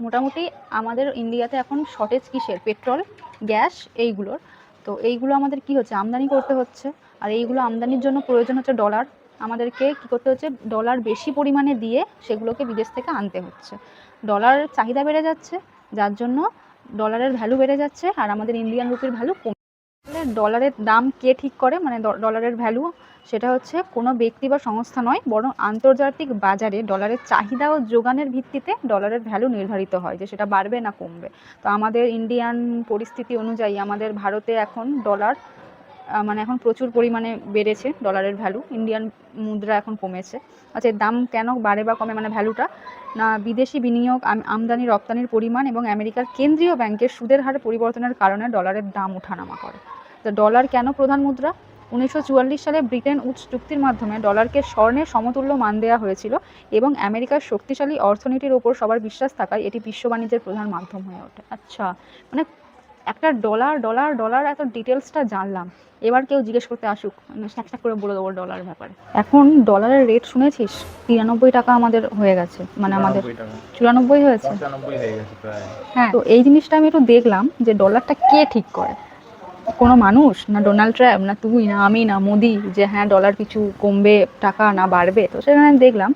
মোটামুটি আমাদের ইন্ডিয়াতে এখন শর্টেজ কিসের? পেট্রোল, গ্যাস এইগুলোর। তো এইগুলো আমাদের কি হচ্ছে? আমদানি করতে হচ্ছে। আর এইগুলো আমদানির জন্য প্রয়োজন হচ্ছে ডলার। আমাদেরকে কি করতে হচ্ছে? ডলার বেশি পরিমাণে দিয়ে সেগুলোকে বিদেশ থেকে আনতে হচ্ছে। ডলার চাহিদা বেড়ে যাচ্ছে, যার জন্য ডলারের ভ্যালু বেড়ে যাচ্ছে আর আমাদের ইন্ডিয়ান রুপির ভ্যালু কমে। ডলারের দাম কে ঠিক করে, মানে ডলারের ভ্যালু? সেটা হচ্ছে কোনো ব্যক্তি বা সংস্থা নয়, বরং আন্তর্জাতিক বাজারে ডলারের চাহিদা ও যোগানের ভিত্তিতে ডলারের ভ্যালু নির্ধারিত হয় যে সেটা বাড়বে না কমবে। তো আমাদের ইন্ডিয়ান পরিস্থিতি অনুযায়ী আমাদের ভারতে এখন ডলার মানে এখন প্রচুর পরিমাণে বেড়েছে ডলারের ভ্যালু, ইন্ডিয়ান মুদ্রা এখন কমেছে। আচ্ছা, এর দাম কেন বাড়ে বা কমে, মানে ভ্যালুটা? না, বিদেশি বিনিয়োগ, আমদানি রপ্তানির পরিমাণ এবং আমেরিকার কেন্দ্রীয় ব্যাংকের সুদের হার পরিবর্তনের কারণে ডলারের দাম ওঠানামা করে। তো ডলার কেন প্রধান মুদ্রা? 1944 সালে ব্রিটেন উডস চুক্তির মাধ্যমে ডলারকে স্বর্ণের সমতুল্য মান দেওয়া হয়েছিল এবং আমেরিকার শক্তিশালী অর্থনীতির ওপর সবার বিশ্বাস থাকায় এটি বিশ্ব বাণিজ্যের প্রধান মাধ্যম হয়ে ওঠে। আচ্ছা, মানে একটা ডলার ডলার ডলার এত ডিটেলসটা জানলাম, এবার কেউ জিজ্ঞেস করতে আসুক স্যাক করে বলে দেবো ডলারের ব্যাপারে। এখন ডলারের রেট শুনেছিস? 93 টাকা আমাদের হয়ে গেছে, মানে আমাদের 94 হয়েছে। হ্যাঁ, তো এই জিনিসটা আমি একটু দেখলাম যে ডলারটা কে ঠিক করে? কোনো মানুষ? না ডোনাল্ড ট্রাম্প, না তুই, না আমি, না মোদি, যে হ্যাঁ ডলার পিছু কমবে টাকা না বাড়বে। তো সেখানে দেখলাম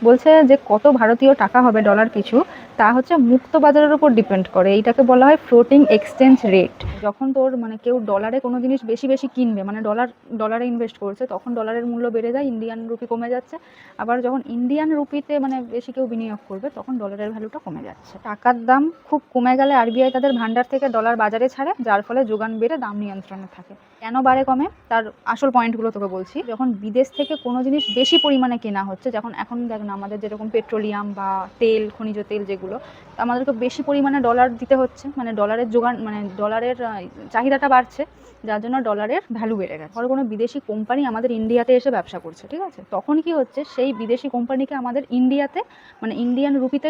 বলছে যে কত ভারতীয় টাকা হবে ডলার পিছু তা হচ্ছে মুক্ত বাজারের উপর ডিপেন্ড করে। এইটাকে বলা হয় ফ্লোটিং এক্সচেঞ্জ রেট। যখন তোর মানে কেউ ডলারে কোনো জিনিস বেশি বেশি কিনবে, মানে ডলারে ইনভেস্ট করছে, তখন ডলারের মূল্য বেড়ে যায়, ইন্ডিয়ান রুপি কমে যাচ্ছে। আবার যখন ইন্ডিয়ান রুপিতে মানে বেশি কেউ বিনিয়োগ করবে তখন ডলারের ভ্যালুটা কমে যাচ্ছে। টাকার দাম খুব কমে গেলে আরবিআই তাদের ভান্ডার থেকে ডলার বাজারে ছাড়ে, যার ফলে যোগান বেড়ে দাম নিয়ন্ত্রণে থাকে। কেন বাড়ে কমে তার আসল পয়েন্টগুলো তোকে বলছি। যখন বিদেশ থেকে কোনো জিনিস বেশি পরিমাণে কেনা হচ্ছে, যখন এখন দেখ না আমাদের যেরকম পেট্রোলিয়াম বা তেল, খনিজ তেল যেগুলো, আমাদেরকে বেশি পরিমাণে ডলার দিতে হচ্ছে, মানে ডলারের যোগান, মানে ডলারের চাহিদাটা বাড়ছে, যার জন্য ডলারের ভ্যালু বেড়ে গেছে। ধরো কোনো বিদেশি কোম্পানি আমাদের ইন্ডিয়াতে এসে ব্যবসা করছে, ঠিক আছে, তখন কি হচ্ছে? সেই বিদেশি কোম্পানিকে আমাদের ইন্ডিয়াতে মানে ইন্ডিয়ান রুপিতে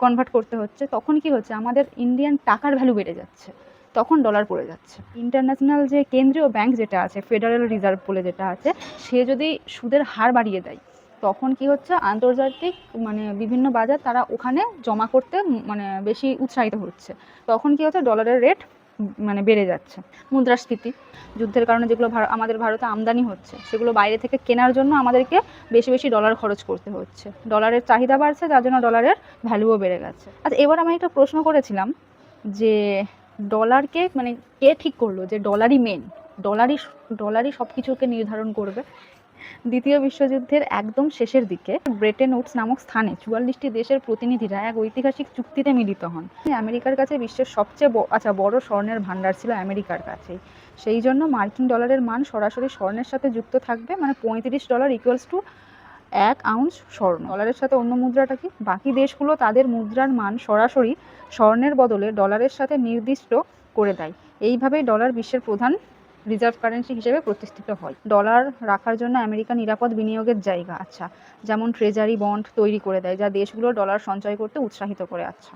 কনভার্ট করতে হচ্ছে। তখন কি হচ্ছে? আমাদের ইন্ডিয়ান টাকার ভ্যালু বেড়ে যাচ্ছে, তখন ডলার পড়ে যাচ্ছে। ইন্টারন্যাশনাল যে কেন্দ্রীয় ব্যাংক যেটা আছে, ফেডারেল রিজার্ভ বলে যেটা আছে, সে যদি সুদের হার বাড়িয়ে দেয় তখন কি হচ্ছে? আন্তর্জাতিক মানে বিভিন্ন বাজার তারা ওখানে জমা করতে মানে বেশি উৎসাহিত হচ্ছে। তখন কি হচ্ছে? ডলারের রেট মানে বেড়ে যাচ্ছে। মুদ্রাস্ফীতি, যুদ্ধের কারণে যেগুলো আমাদের ভারতে আমদানি হচ্ছে সেগুলো বাইরে থেকে কেনার জন্য আমাদেরকে বেশি বেশি ডলার খরচ করতে হচ্ছে। ডলারের চাহিদা বাড়ছে, যার জন্য ডলারের ভ্যালুও বেড়ে গেছে। আচ্ছা, এবার আমি একটা প্রশ্ন করেছিলাম যে ডলারকে মানে কে ঠিক করলো যে ডলারই মেন, ডলারই সব কিছুকে নির্ধারণ করবে? দ্বিতীয় বিশ্বযুদ্ধের একদম শেষের দিকে ব্রেটেন উডস নামক স্থানে 44টি দেশের প্রতিনিধিরা এক ঐতিহাসিক চুক্তিতে মিলিত হন। আমেরিকার কাছে বিশ্বের সবচেয়ে বড় স্বর্ণের ভান্ডার ছিল আমেরিকার কাছেই। সেই জন্য মার্কিন ডলারের মান সরাসরি স্বর্ণের সাথে যুক্ত থাকবে, মানে $35 ইকুয়ালস টু 1 আউন্স স্বর্ণ। ডলারের সাথে অন্য মুদ্রাটা কি? বাকি দেশগুলো তাদের মুদ্রার মান সরাসরি স্বর্ণের বদলে ডলারের সাথে নির্দিষ্ট করে দেয়। এইভাবেই ডলার বিশ্বের প্রধান রিজার্ভ কারেন্সি হিসেবে প্রতিষ্ঠিত হয়। ডলার রাখার জন্য আমেরিকা নিরাপদ বিনিয়োগের জায়গা, আচ্ছা, যেমন ট্রেজারি বন্ড তৈরি করে দেয়, যা দেশগুলো ডলার সঞ্চয় করতে উৎসাহিত করে। আচ্ছা।